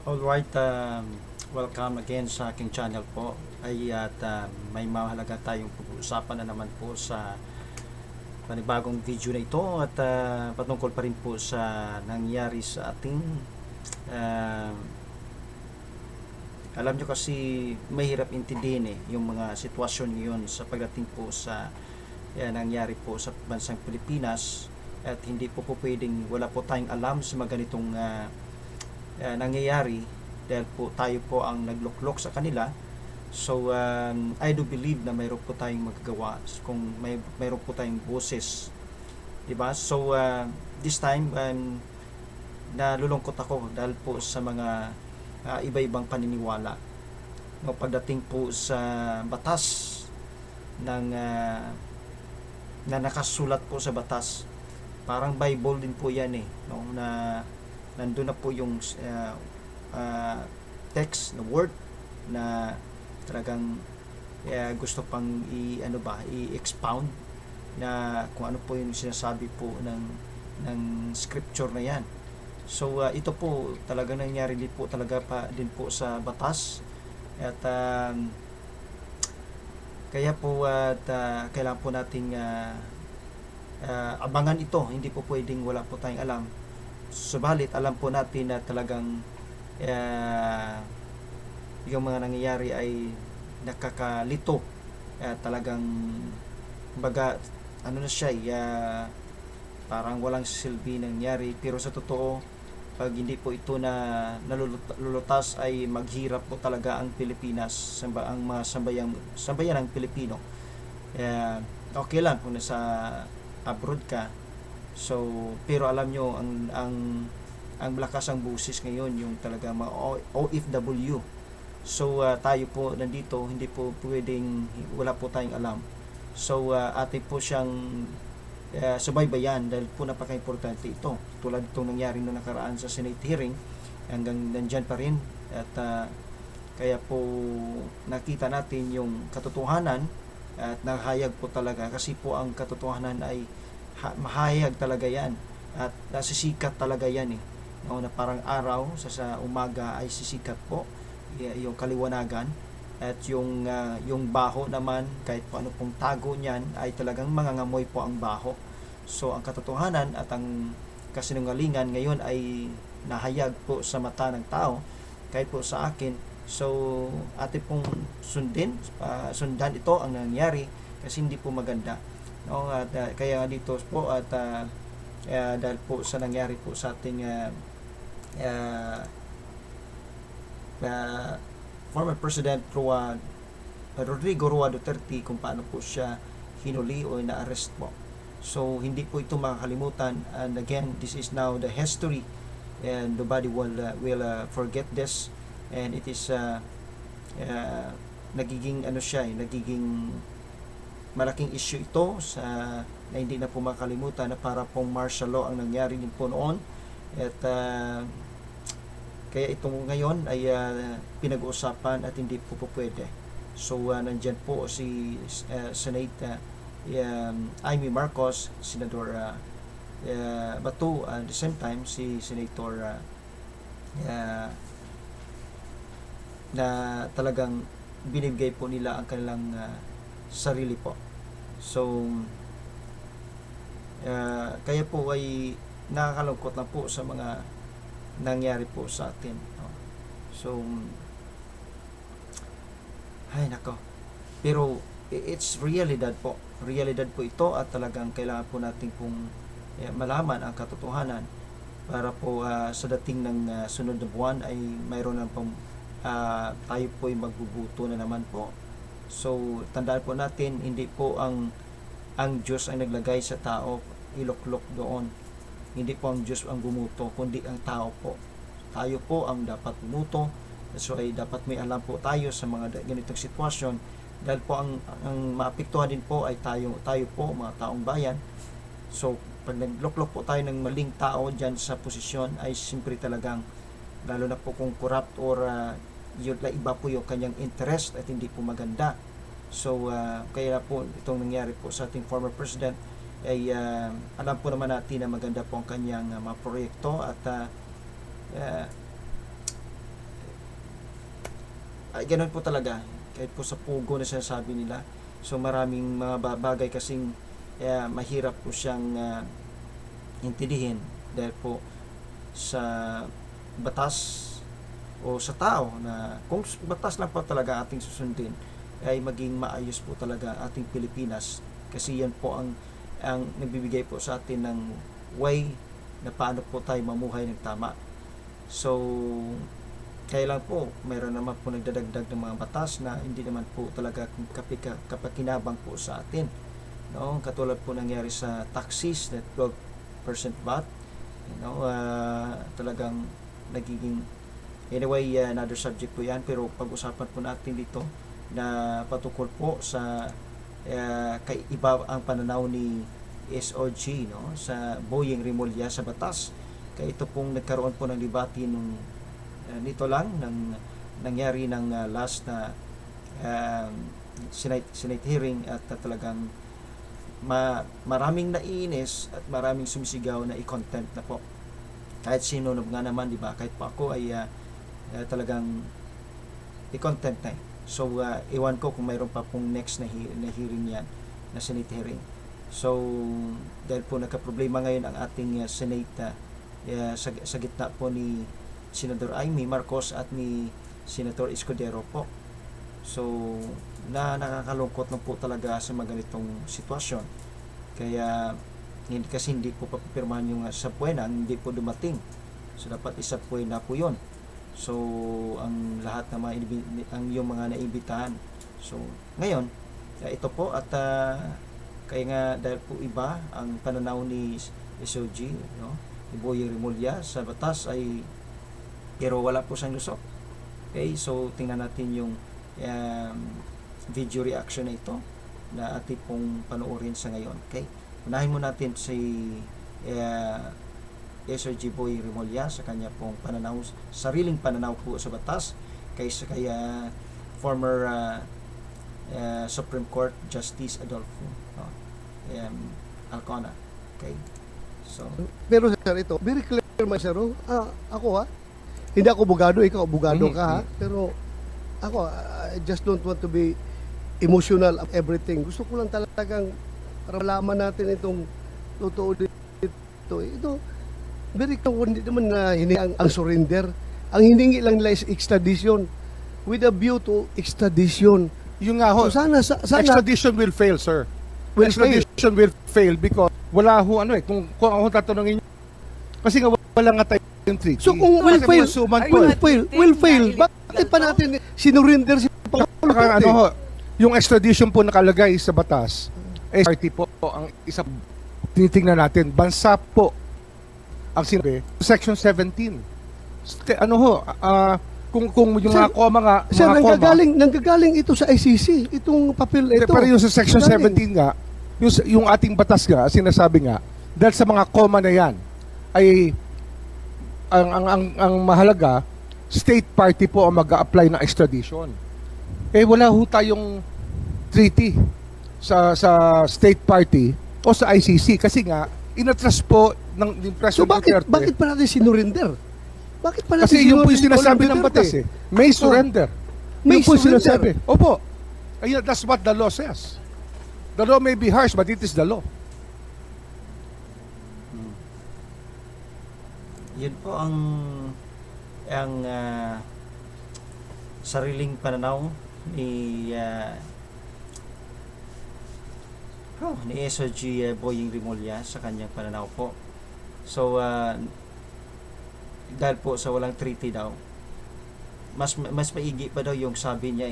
Alright, welcome again sa aking channel po. May mahalaga tayong pag-uusapan na naman po sa panibagong video na ito at patungkol pa rin po sa nangyari sa ating uh, alam nyo kasi mahirap intindihin yung mga sitwasyon ngayon sa pagdating po sa nangyari po sa bansang Pilipinas at hindi po pwedeng wala po tayong alam sa mga ganitong nangyayari dahil po tayo po ang nagluklok sa kanila. So I do believe na mayroon po tayong magagawa kung mayroon po tayong boses, di ba? So this time nalulungkot ako dahil po sa mga iba-ibang paniniwala no, pagdating po sa batas ng na nakasulat po sa batas. Parang Bible din po yan no, na nandun na po yung text na word na talagang gusto pang i-expound na kung ano po yung sinasabi po ng scripture na yan. So ito po talaga nangyari din po talaga pa din po sa batas at kaya po kailangan po nating abangan ito. Hindi po pwedeng wala po tayong alam. Subalit alam po natin na talagang yung mga nangyayari ay nakakalito. Talagang baga ano na siya parang walang silbi nangyari, pero sa totoo pag hindi po ito na nalulutas ay maghirap po talaga ang Pilipinas, ang mga sambayan ng Pilipino. Okay lang kung nasa abroad ka. So pero alam nyo ang lakas ang busis ngayon yung talaga mga OFW. So tayo po nandito hindi po pwedeng wala po tayong alam. So atin po siyang subaybayan dahil po napaka-importante ito. Tulad itong nangyari na nakaraan sa Senate hearing, hanggang nandyan pa rin at kaya po nakita natin yung katotohanan at nahayag po talaga kasi po ang katotohanan ay mahayag talaga yan at nasisikat talaga yan no, na parang araw sa umaga ay sisikat po yung kaliwanagan at yung baho naman kahit po ano pong tago niyan ay talagang mangangamoy po ang baho. So ang katotohanan at ang kasinungalingan ngayon ay nahayag po sa mata ng tao kahit po sa akin. So atin pong sundan ito ang nangyari kasi hindi po maganda no, at kaya dito po at dahil po sa nangyari po sa ating former President Rodrigo Roa Duterte, kung paano po siya hinuli o na-arrest po. So hindi po ito makakalimutan, and again this is now the history and nobody will forget this, and it is nagiging nagiging malaking issue ito na hindi na po makalimutan na para pong martial law ang nangyari din po noon at kaya itong ngayon ay pinag-uusapan at hindi po pwede. So nandyan po si Senate Amy Marcos, Senador Bato, at the same time si Senator na talagang binibigay po nila ang kanilang sarili po. So kaya po ay nakakalungkot na po sa mga nangyari po sa atin. So ay nako, pero it's realidad po, realidad po ito at talagang kailangan po natin pong malaman ang katotohanan para po sa dating ng sunod na buwan ay mayroon na pong tayo po ay magbubuto na naman po. So tandaan po natin, hindi po ang Diyos ang naglagay sa tao iluklok doon. Hindi po ang Diyos ang bumuto, kundi ang tao po. Tayo po ang dapat bumuto. So ay dapat may alam po tayo sa mga ganitong sitwasyon dahil po ang maapektuhan din po ay tayo po, mga taong bayan. So pag nagluklok po tayo ng maling tao dyan sa posisyon ay simpre talagang, lalo na po kung corrupt or yun la iba po yung kanyang interest at hindi po maganda. So kaya po itong nangyari po sa ating former president ay alam po naman natin na maganda po ang kanyang mga proyekto at ay ganun po talaga. Kahit po sa pugo na sinasabi nila. So maraming mga bagay kasing mahirap po siyang intindihin dahil po sa batas o sa tao, na kung batas lang po talaga ating susundin, ay maging maayos po talaga ating Pilipinas, kasi yan po ang nagbibigay po sa atin ng way na paano po tayo mamuhay ng tama. So kaya lang po mayroon naman po nagdadagdag ng mga batas na hindi naman po talaga kapakinabang po sa atin, no? Katulad po nangyari sa taxis, that 12% VAT, talagang nagiging, anyway, another subject po yan, pero pag-usapan po natin dito na patungkol po sa kay iba ang pananaw ni SOG, no, sa Boying Rimulya sa batas. Kaya ito pong nagkaroon po ng debate nung nito lang nang nangyari ng last na Senate hearing, at talagang maraming naiinis at maraming sumisigaw na i-contempt na po. Kahit sino nga naman, di ba? Kahit pa ako ay talagang i-contempt na. So iwan ko kung mayroon pa pong next na hearing yan, na Senate hearing. So dahil po nagka-problema ngayon ang ating Senate sa gitna po ni Senador Amy Marcos at ni Senator Escudero po. So nakakalungkot na po talaga sa mga ganitong sitwasyon. Kaya hindi po papipirmahan yung sa Buena, hindi po dumating. So dapat isa po na po yun. So ang lahat na yung mga naimbitahan. So ngayon ito po, at kaya nga dahil po iba ang pananaw ni SOG, no, ni Boying Rimulya sa batas, ay pero wala po siyang lusot. Okay, so tingnan natin yung video reaction na ito na ating pong panoorin sa ngayon. Okay, unahin mo natin si SOG Boying Rimulya sa kanya pong pananaw, sariling pananaw po sa batas, kaysa kaya former Supreme Court Justice Adolfo Alcona. Okay, so pero sir, ito very clear man sir, ako hindi ako abogado, ikaw abogado ka ha, pero ako I just don't want to be emotional of everything. Gusto ko lang talagang para malaman natin itong totoo dito. Ito very clear, hindi naman na ang surrender. Ang hiningi lang nila is extradition with a view to extradition. Yung nga ho, So, sana extradition will fail, sir. Extradition will fail because wala ho kung ako tatanungin niyo, kasi nga wala nga tayong treaty. So kung will fail, will fail. Bakit pa natin sinurrender si Pangulo? Ano ho, yung extradition po nakalagay sa batas, party po ang isang tinitingnan natin. Bansa po ang sinabi, Section 17. Ano ho, kung yung Sir, mga koma nga, Sir, mga koma, nanggagaling ito sa ICC, itong papel ito. pero yung sa Section Nanggagaling. 17 nga, yung ating batas nga, sinasabi nga, dahil sa mga koma na yan, ay ang mahalaga, state party po ang mag-a-apply ng extradition. Wala ho tayong treaty sa state party o sa ICC, kasi nga inatras po ng So President bakit pa natin sinurrender? Bakit pa natin kasi yun po yung sinasabi ng Duterte? batas may surrender. May Yun po yung surrender. sinasabi. Opo. Ayun, that's what the law says. The law may be harsh, but it is the law. yun po ang sariling pananaw ni ni SOG Boying Rimulya sa kanyang pananaw po. So dahil po sa walang treaty daw, mas maigi pa daw yung sabi niya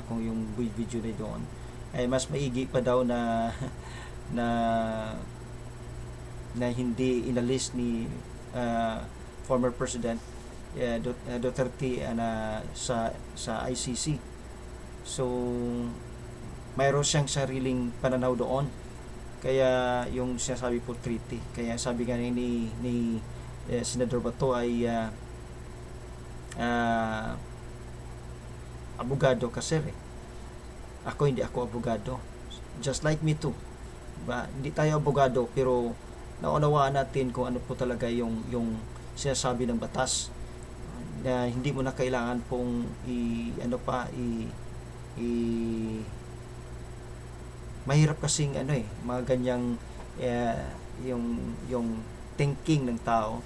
kung yung video na doon ay mas maigi pa daw na hindi inalis ni former President Duterte sa ICC. So mayroon siyang sariling pananaw doon, kaya yung sinasabi po treaty, kaya sabi nga ni Senador Bato ay abogado ka sir ako hindi ako abogado, just like me too, diba? Hindi tayo abogado, pero naunawaan natin kung ano po talaga yung sinasabi ng batas. na hindi mo na kailangan pong mahirap kasing mga ganyang yung thinking ng tao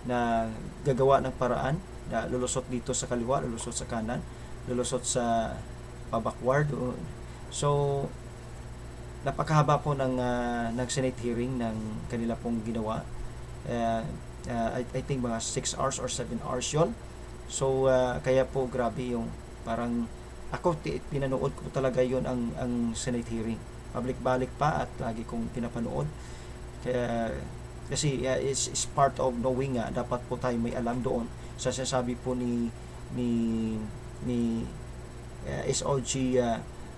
na gagawa ng paraan na lulusot dito sa kaliwa, lulusot sa kanan, lulusot sa backward. So napakahaba po ng Senate hearing ng kanila pong ginawa. I think mga 6 hours or 7 hours yon. So kaya po grabe yung parang ako pinanood ko talaga yon ang Senate hearing. Pabalik-balik pa at lagi kong pinapanood. Kaya kasi is part of knowing nga dapat po tayo may alam doon sa sinasabi po ni SOG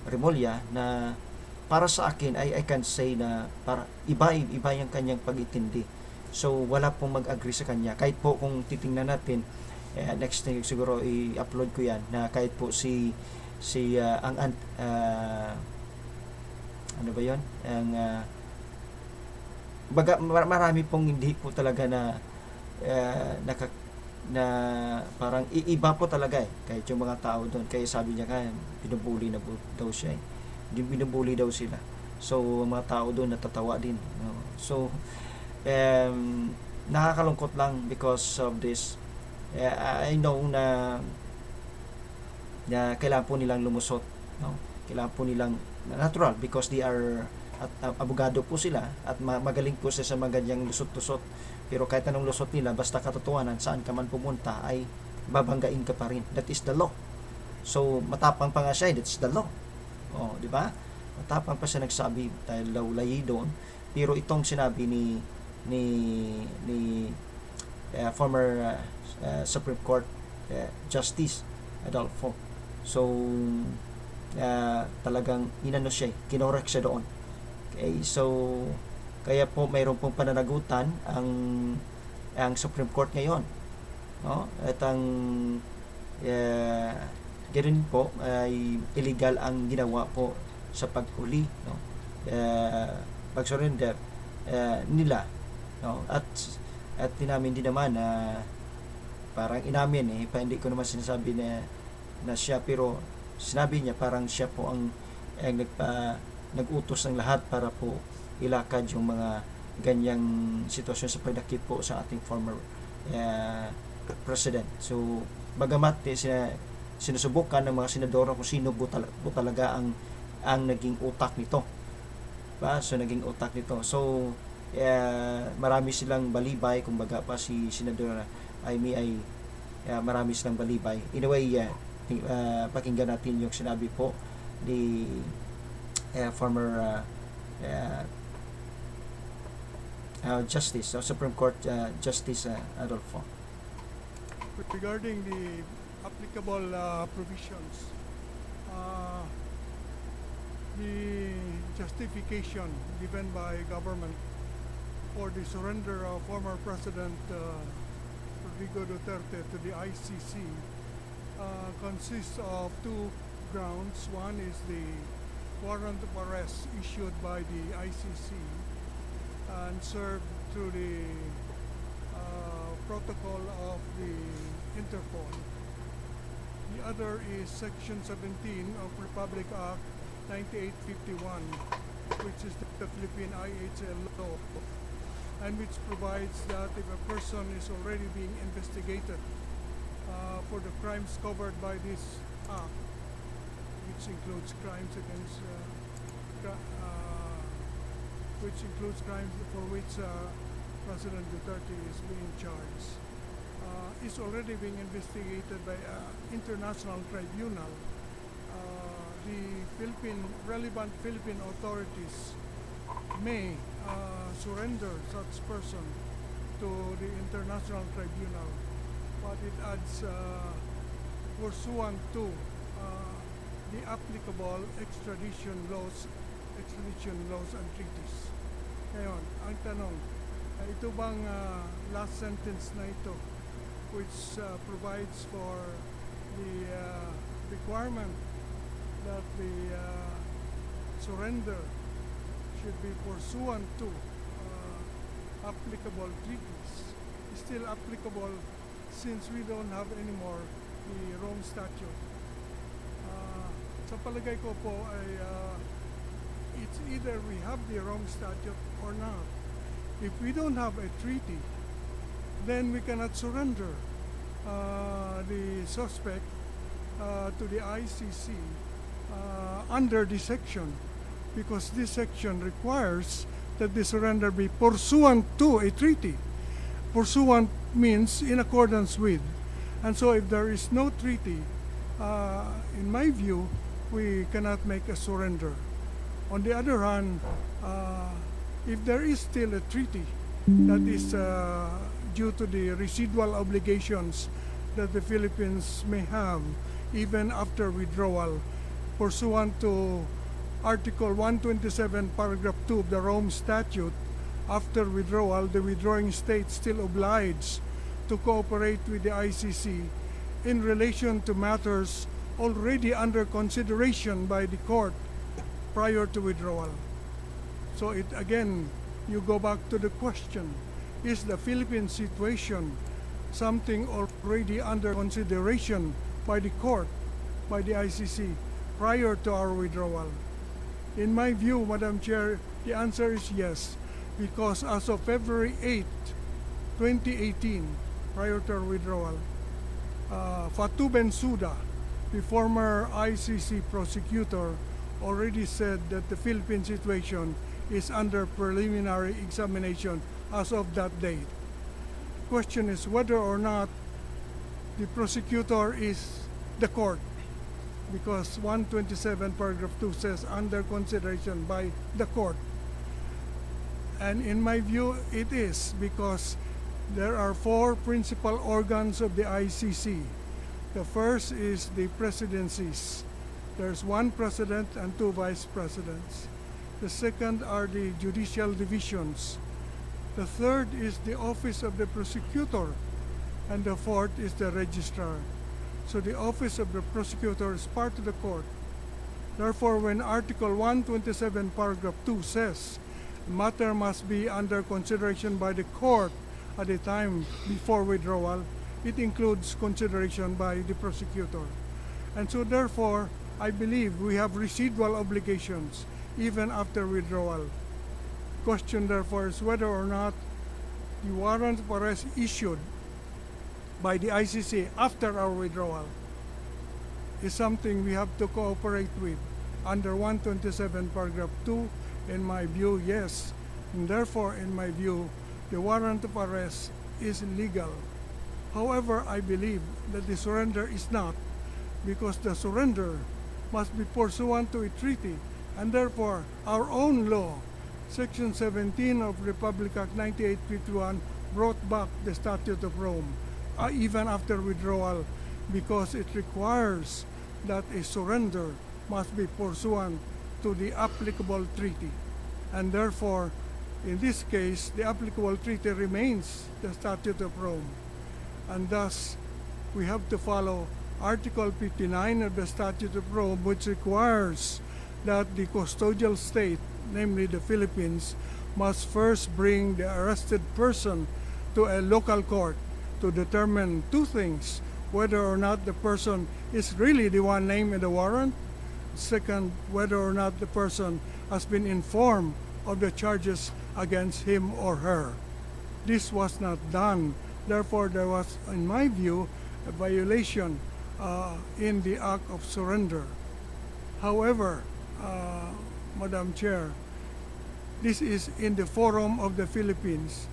Remulla na para sa akin I can say na para iba yung kanyang pag-intindi. So wala pong mag-agree sa kanya kahit po kung titingnan natin next thing siguro i-upload ko yan na kahit po ano ba yon ang marami pong hindi po talaga na na parang iba po talaga kahit yung mga tao doon kaya sabi niya kaya binubuli na daw siya binubuli daw sila, so mga tao doon natatawa din, no? So nakakalungkot lang because of this. I know na kailangan po nilang lumusot, no? Kailangan po nilang natural because they are abogado po sila at magaling po sila sa mga ganyang lusot-lusot, pero kahit anong lusot nila basta katotohanan saan ka man pumunta ay babanggain ka pa rin. That is the law. So matapang pa nga siya, that's the law. Di ba? Matapang pa siya nagsabi dahil lawlayi doon, pero itong sinabi ni former Supreme Court Justice Adolfo, so talagang inano siya, kinorek siya doon. Okay, so kaya po mayroon pong pananagutan ang Supreme Court ngayon, no? At ang ganoon po ay illegal ang ginawa po sa pag-uli, no? Pag-surrender nila, no? At tinamin din naman na parang inamin pa hindi ko naman sinasabi na siya, pero sinabi niya parang siya po ang nag-utos ng lahat para po ilakad yung mga ganyang sitwasyon sa pagdakip po sa ating former president. So bagamat sinusubukan ng mga senador kung sino po talaga ang naging utak nito, ba? So naging utak nito. So marami silang balibay, kumbaga pa si Senador Amy ay marami silang balibay. In a way, pakinggan natin yung sinabi po ni former Justice, Supreme Court Justice Adolfo. Regarding the applicable provisions, the justification given by government for the surrender of former President Rodrigo Duterte to the ICC consists of two grounds. One is the warrant of arrest issued by the ICC and served through the protocol of the Interpol. The other is Section 17 of Republic Act 9851, which is the Philippine IHL law, and which provides that if a person is already being investigated for the crimes covered by this act, which includes crimes against crimes for which President Duterte is being charged, is already being investigated by an international tribunal. The relevant Philippine authorities may surrender such person to the international tribunal, but it adds pursuant to the applicable extradition laws and treaties. Ngayon, ang tanong, ito bang last sentence na ito, which provides for the requirement that the surrender should be pursuant to applicable treaties, is still applicable since we don't have anymore the Rome Statute. Sa palagay ko po ay it's either we have the Rome Statute or not. If we don't have a treaty, then we cannot surrender the suspect to the ICC under this section, because this section requires that the surrender be pursuant to a treaty. Pursuant means in accordance with. And so if there is no treaty, in my view, we cannot make a surrender. On the other hand, if there is still a treaty that is due to the residual obligations that the Philippines may have even after withdrawal, pursuant to Article 127, Paragraph 2 of the Rome Statute, after withdrawal, the withdrawing state still obliged to cooperate with the ICC in relation to matters already under consideration by the court prior to withdrawal. So it again, you go back to the question, is the Philippine situation something already under consideration by the court, by the ICC, prior to our withdrawal? In my view, Madam Chair, the answer is yes, because as of February 8, 2018, prior to our withdrawal, Fatou Bensouda, the former ICC prosecutor, already said that the Philippine situation is under preliminary examination as of that date. Question is whether or not the prosecutor is the court, because 127 paragraph 2 says under consideration by the court. And in my view, it is, because there are four principal organs of the ICC. The first is the presidencies. There's one president and two vice presidents. The second are the judicial divisions. The third is the office of the prosecutor. And the fourth is the registrar. So the office of the prosecutor is part of the court. Therefore, when Article 127, Paragraph 2 says the matter must be under consideration by the court at the time before withdrawal, it includes consideration by the prosecutor. And so therefore, I believe we have residual obligations even after withdrawal. Question therefore is whether or not the warrant of arrest issued by the ICC after our withdrawal is something we have to cooperate with under 127 paragraph 2. In my view, yes. And therefore, in my view, the warrant of arrest is legal. However, I believe that the surrender is not, because the surrender must be pursuant to a treaty, and therefore our own law, Section 17 of Republic Act 9851, brought back the Statute of Rome, even after withdrawal, because it requires that a surrender must be pursuant to the applicable treaty. And therefore, in this case, the applicable treaty remains the Statute of Rome. And thus, we have to follow Article 59 of the Statute of Rome, which requires that the custodial state, namely the Philippines, must first bring the arrested person to a local court to determine two things: whether or not the person is really the one named in the warrant. Second, whether or not the person has been informed of the charges against him or her. This was not done. Therefore, there was, in my view, a violation in the act of surrender. However, Madam Chair, this is in the forum of the Philippines,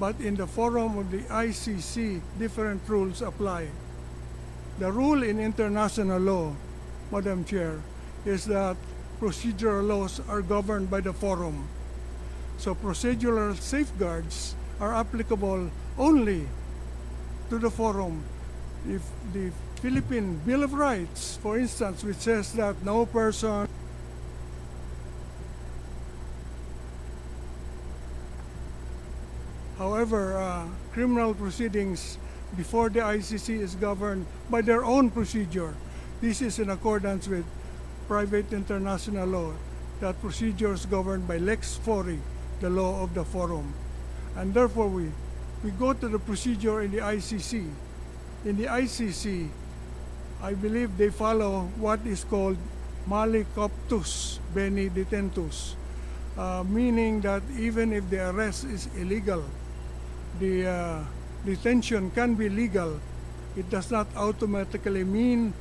but in the forum of the ICC, different rules apply. The rule in international law, Madam Chair, is that procedural laws are governed by the forum. So procedural safeguards are applicable only to the forum. If the Philippine Bill of Rights, for instance, which says that no person however, criminal proceedings before the ICC is governed by their own procedure. This is in accordance with private international law, that procedure is governed by Lex Fori, the law of the forum. And therefore, we go to the procedure in the ICC, in the ICC, I believe they follow what is called mali coptus beni detentus, meaning that even if the arrest is illegal, the detention can be legal. It does not automatically mean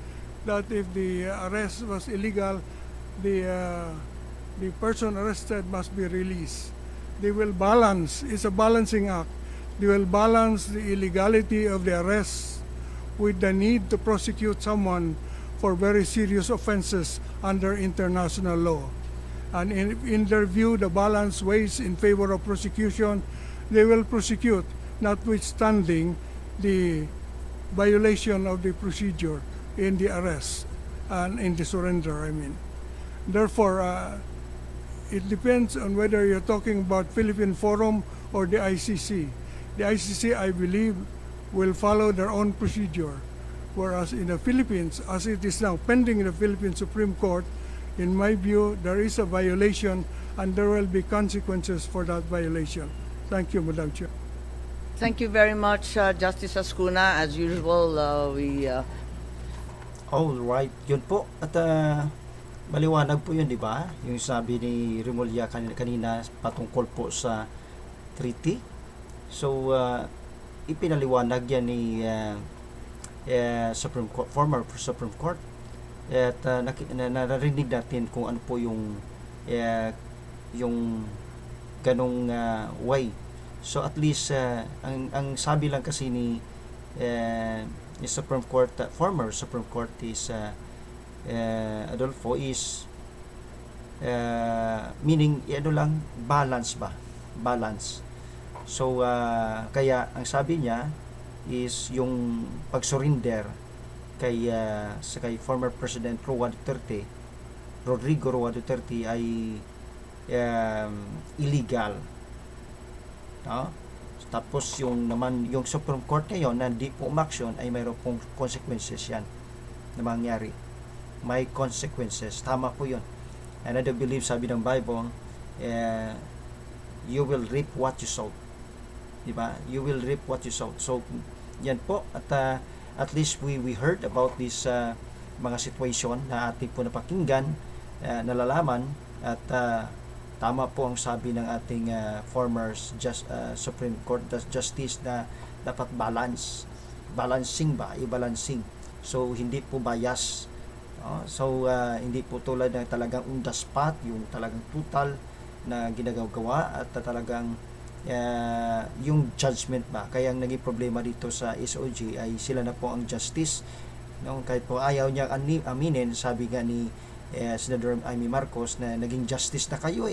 that if the arrest was illegal, the person arrested must be released. They will balance, it's a balancing act. They will balance the illegality of the arrest with the need to prosecute someone for very serious offenses under international law. And in their view, the balance weighs in favor of prosecution. They will prosecute, notwithstanding the violation of the procedure in the arrest and in the surrender, I mean. Therefore, it depends on whether you're talking about Philippine Forum or the ICC. The ICC, I believe, will follow their own procedure. Whereas in the Philippines, as it is now pending in the Philippine Supreme Court, in my view, there is a violation and there will be consequences for that violation. Thank you, Madam Chair. Thank you very much, Justice Ascuna. As usual, All right, yun po. At maliwanag po yun, di ba? Yung sabi ni Remulla kanina patungkol po sa treaty. So, ipinaliwanag yan ni Supreme Court, former Supreme Court. At narinig natin kung ano po yung ganong way. So at least ang sabi lang kasi ni Supreme Court, former Supreme Court is Adolfo is meaning ano lang, balance ba? Balance. So kaya ang sabi niya is yung pag-surrender kay former President Rodrigo Roa Duterte ay illegal. No? Tapos yung Supreme Court ngayon na hindi po umaksyon ay mayroon pong consequences yan na mangyari. May consequences. Tama po yun. And I do believe, sabi ng Bible, you will reap what you sow. Diba? You will reap what you sow. So, yan po. At least we heard about this mga situation na ating po napakinggan, nalalaman, at tama po ang sabi ng ating former Supreme Court Justice na dapat balancing ba, i-balancing. So hindi po bias. So hindi po tulad ng talagang on the spot, yung talagang total na ginagawa at talagang yung judgment ba. Kaya ang naging problema dito sa SOG ay sila na po ang justice. No, kahit po ayaw niya aminin, sabi nga ni Senador Amy Marcos na naging justice na kayo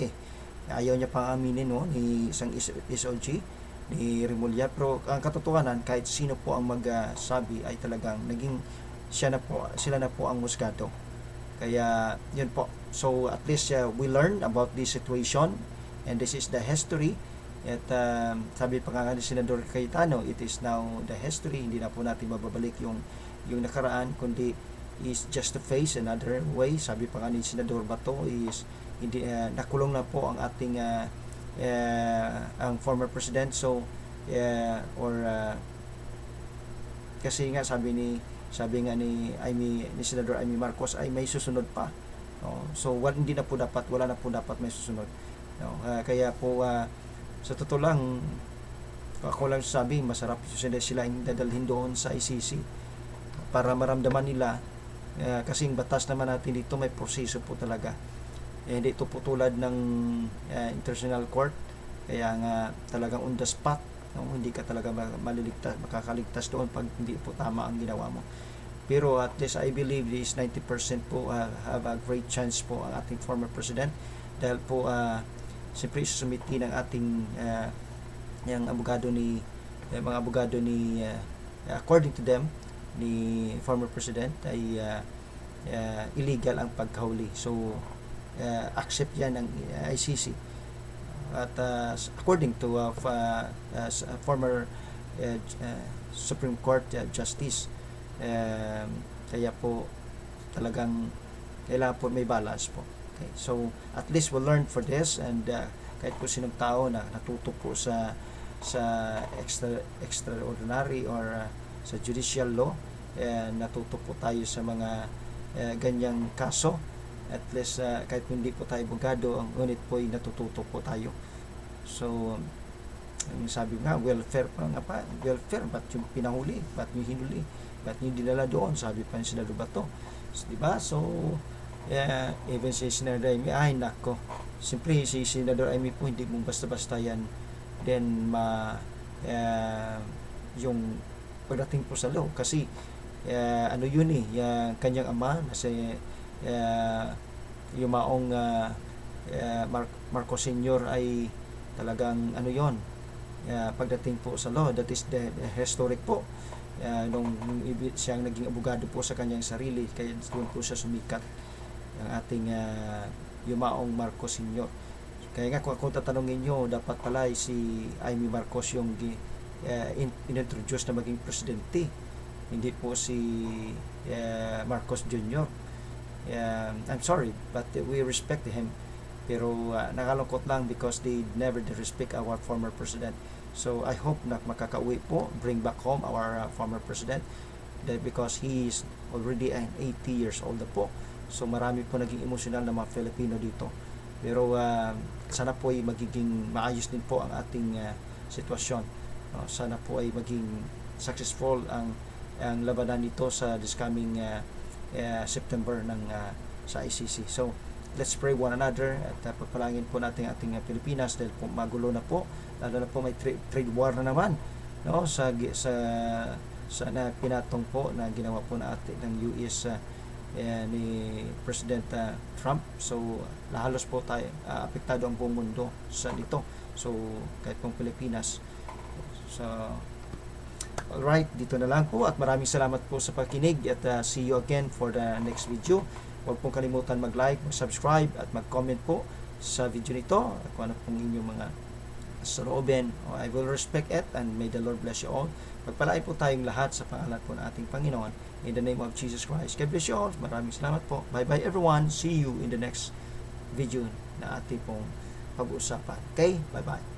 ayaw niya pang aminin, no, ni isang SOG ni Remulla, pero ang katotohanan kahit sino po ang magsabi ay talagang naging sila na po ang husgado. Kaya yun po, so at least we learn about this situation and this is the history. At sabi pa nga ni Senador Cayetano, it is now the history, hindi na po natin mababalik yung nakaraan, kundi is just to face another way. Sabi pa nga ni Senador Bato is hindi nakulong na po ang ating ang former president. So kasi nga sabi nga ni Senador Amy Marcos ay may susunod pa. So wala na po dapat may susunod. Kaya po sa totoo lang, ako lang sabi, masarap sila yung dadalhin doon sa ICC para maramdaman nila. Kasing batas naman natin dito may proseso po talaga. Hindi ito po tulad ng international court. Kaya nga talagang on the spot, hindi ka talaga makakaligtas doon pag hindi po tama ang ginawa mo. Pero at least I believe this 90% po have a great chance po ang ating former president dahil po siyempre susumiti ng ating yung mga abogado ni according to them ni former president ay illegal ang pagkahuli. So accept yan ng ICC at according to former Supreme Court Justice, kaya po talagang kailangan po may balance po. Okay, so at least we'll learn for this, and kahit po sinong tao na natuto po sa extraordinary or sa judicial law. Natuto po tayo sa mga ganyang kaso. At least kahit hindi po tayo abogado, ang ngunit po ay natututo po tayo. So, ang sabi nga, welfare pa nga pa, welfare, ba't yung pinahuli, ba't yung hinuli, ba't yung dinala doon, sabi pa ni Senador Bato. So, diba? So, even si Senador Amy, ay nako, siyempre si Senador Amy po, hindi mo basta-basta yan, then yung pagdating po sa law, kasi ano yun yung kanyang ama, kasi yung maong Marcos Sr. ay talagang ano yon, pagdating po sa law, that is the historic po. Nung siyang naging abogado po sa kanyang sarili, kaya doon po siya sumikat, ang ating yumaong Marcos Sr. Kaya nga kung tatanungin nyo, dapat pala si Amy Marcos yung inintroduce na maging presidente, hindi po si Marcos Jr. I'm sorry, but we respect him, pero nakalungkot lang because they never respect our former president. So I hope na makakauwi po, bring back home our former president, because he is already 80 years old na po. So marami po naging emosyonal na mga Filipino dito, pero sana po ay magiging maayos din po ang ating sitwasyon. Sana po ay maging successful ang labanan nito sa this coming September sa ICC. So let's pray one another at pagpalangin po natin ating Pilipinas, dahil po magulo na po, lalo na po may trade war na naman, no, sa na pinatong po na ginawa po ng US ni President Trump. So halos po tayo apektado ang buong mundo sa nito, so kahit pong Pilipinas. So alright, dito na lang po, at maraming salamat po sa pakinig, at see you again for the next video. Huwag pong kalimutan mag-like, mag-subscribe at mag-comment po sa video nito, at kung ano pong inyong mga saloobin. I will respect it, and may the Lord bless you all. Pagpalain po tayong lahat sa pangalan po ng ating Panginoon, in the name of Jesus Christ. God bless you all. Maraming salamat po. Bye bye everyone. See you in the next video na ating pong pag-uusapan. Okay? Bye bye.